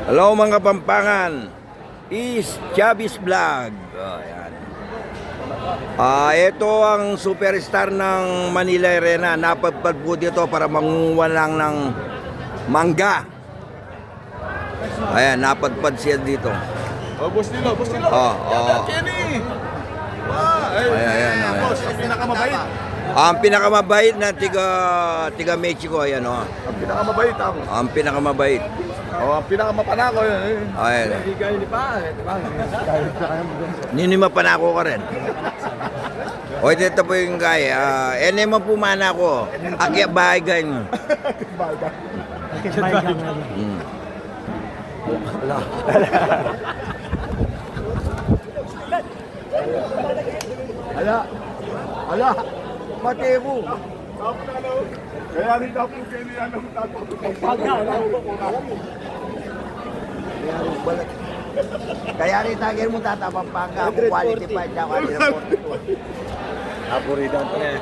Hello mga Pampangan, is Chavez Vlog. Ayan. Ito ang superstar ng Manila Arena. Napadpad po dito para mangunguha lang ng mangga. Ayan, napadpad siya dito. Boss Nilo. Kenny! Ayan. Boss, ang pinakamabait. Ang pinakamabait na tiga Mexico, ayan o. Ang pinakamabait ako. Ang pinakamabait. Ang pinakamapanako yun. Ayan. Higay ni pa. Ninimapanako ka rin. O ito po yung guy. Ene mo pumana ko. Akya bahay guy mo. Ala. Mati mo. Kaya rin daw po Kenny yan ang Kaya rin tagir mo tatapang pangka. Quality pa siya. Apuridan pa eh.